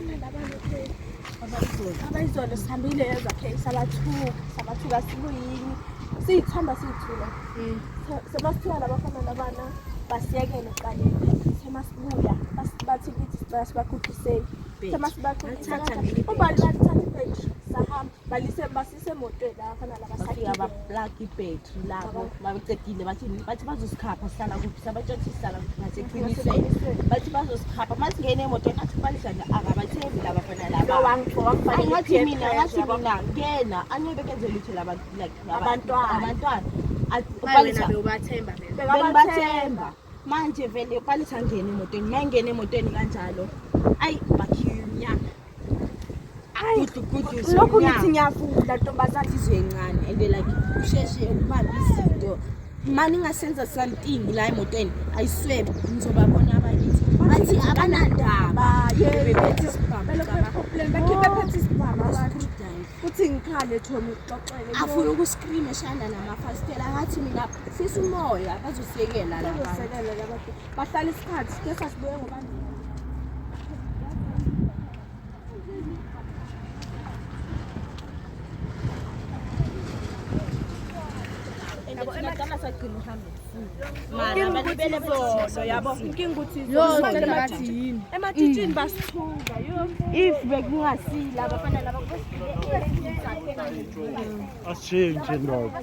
abafana labanye abayizolo sihambile ezakhe sabathuka sibuyini siyithamba siyithula sebasithiya labafana labana basiyekele eqaleni semasibuya bathi kithi basibaqhudiseni semasibaqhudisa ubali bathatha ibhetri sahamba basise emotweni abafana labasafika abaplug ibhetri labo babecedile bathi bazosikhapha sihlala kuphi sabatshela sihlala ngaseqinisweni bathi bazosikhapha masingene emotweni athi balishana akabathembi labafana laba angathi mina ngena anyebekezela ukuthi labantu like abantwana wena bewubathemba bebathemba manje vele balithangene emotweni mayingene emotweni kanjalo ayi bakhiyunyaka lokhu ngithi ngiyafunda ntombazana izwe encane and like usheshe ubamba izinto mani ngasenza something la emotweni ayiswebe ngizobabona abakithi bathi abanandaba bephethe isibhama futhi ngikhale Thomi uxoxele afuna ukuscream eshanda namafastela ngathi mina fisa umoya bazosiyekela la bantu bahlala isikhathi ke sasibuye ngobani ematitshini basithuka if bekungasila abafana laba asitshintshe ndoda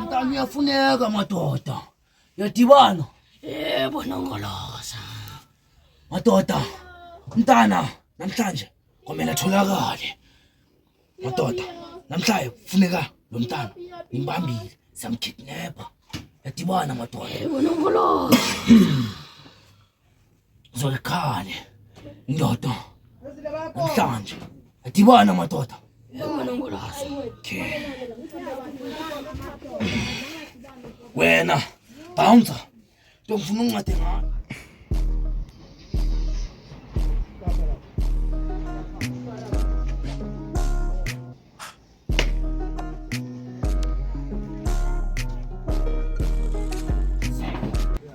Mntana uyafuneka madoda. Yadibana. Yebo nongoloza. Madoda. Mntana namhlanje komela tholakale. Madoda namhlanje kufuneka lo mntana imbambile samkidnapper. Yadibana madoda. yebo nongoloza Zolikhale. Ndoda. Namhlanje. Yadibana madoda. yebo nongoloza Okay. Wena bouncer ngifuna ungincede ngani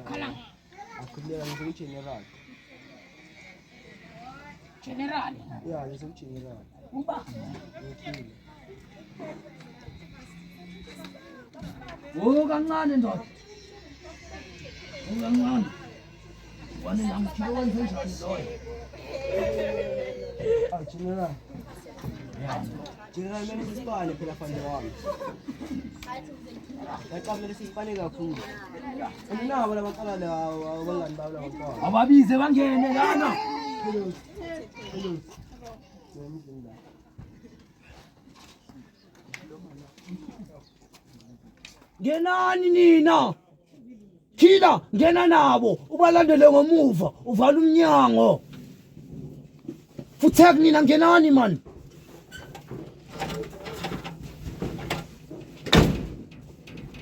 Khala akhuleka ngisegeneral general ya ngisegeneral uba kancane ndoda kancane wane namkhilo wenze njani loyo general general manje sisibane phela fande wami yaqabule sisibane kakhulu andinabo labaqala la abangani babo labantwana ababize bangene lana ngenani nina Khila ngena nabo ubalandele ngomuva uvala umnyango futhi nina ngenani man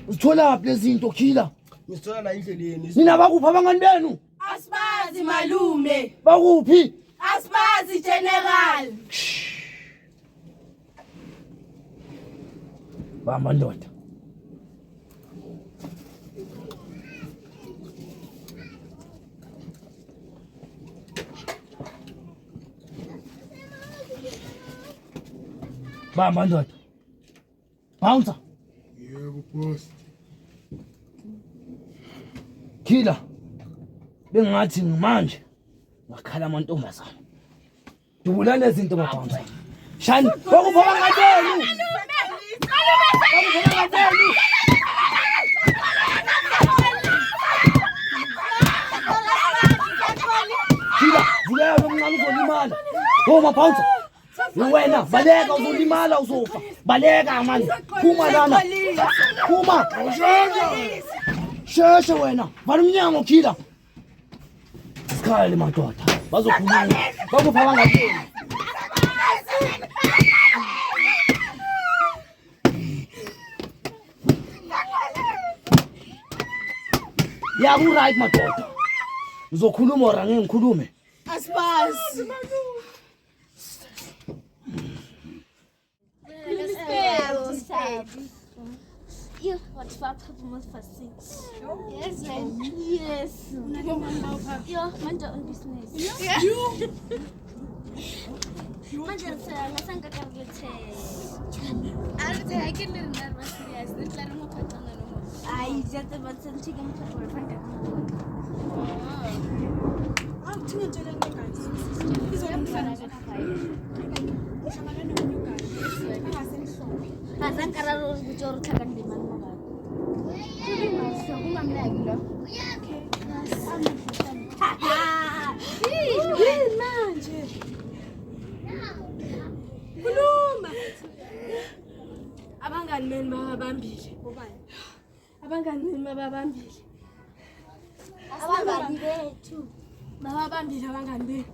Uthola phi lezinto Khila ngisithola la endleleni nina bakuphi abangani benu asibazi malume bakuphi asibazi general bamba ndoda bamba ndoda bouncer yebo boss Khila bengathi manje ngakhala amantombazana dubulana izinto babouncer shani bakuphi abangani benu Khila vuleka lomncane uzolimala Homa bouncer wena baleka uzolimala uzofa baleka manje phuma lana phuma sheshe wena vala umnyango Khila sikhale madoda bazokhuluma bakuphi abangani ya ku right madoda uzokhuluma ora ngikhulume asibazi You Hier, wat vaak moet vastzien. Yes, man. Yes. Ja, manje on business. Manje ngasanga kakulethe. Aruthe akele nervous serious. Nihlala mophathana nomo. Ay, jate batsenthi ke motho wa fanda. Awuthini nje lengane. Izomfana Azankararo bichoro thaka ndimani makazi. Kungamnaki lo. manje. Khuluma. Abangani beni babambile. Bobani? Abangani beni babambile. Abangani bethu. Babambile abangani beni.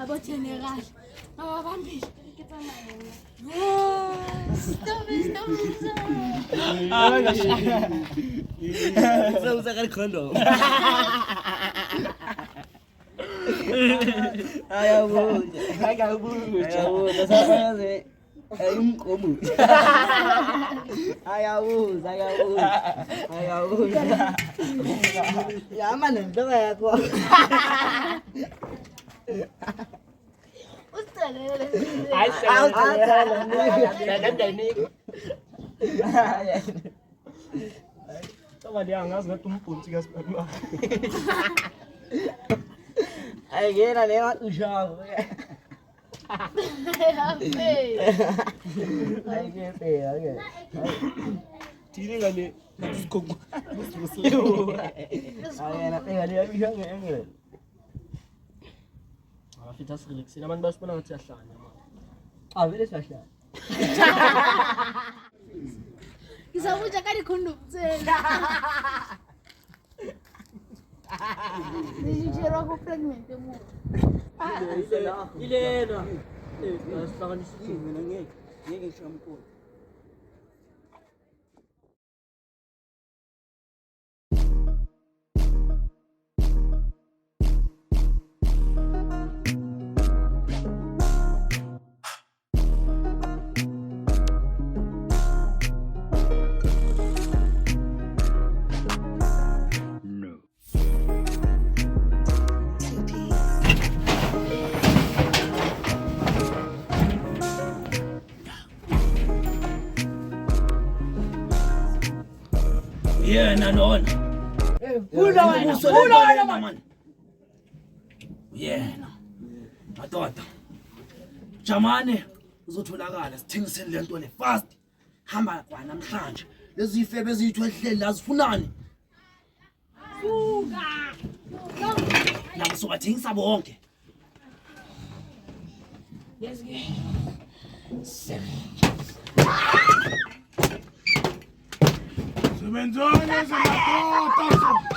Abothenerali. Babambile. Stop. Usakali condom. Ayabuza sasaze. Ayumkomu. Ayabuza. Yama nembeka yakho. Ustalele. Sama dia angazi ngathi umbhunti kaSiphathwa. Ayingena lewa ushawo. Ayingena. Thini ngale isikhongo. Ayena ngale yabishanga engene. Afitha sireleksile abantu basibona ngathi yahlanya manje. Vele siyahlala. Ngizabuja kali condom tsela. Nijero ko pregnant mo. Ilena. Asihlanganisile mina ngeke ngisho umkhulu. Yena lona. Ula man. Yena. Madoda. Jamane uzotholakala sithengiseni lento le fast. Hamba kwa namhlanje. Lezi ifebe ezithu ehleli azifunani. Nabo sobathengisa bonke. Semenzani zemadoda.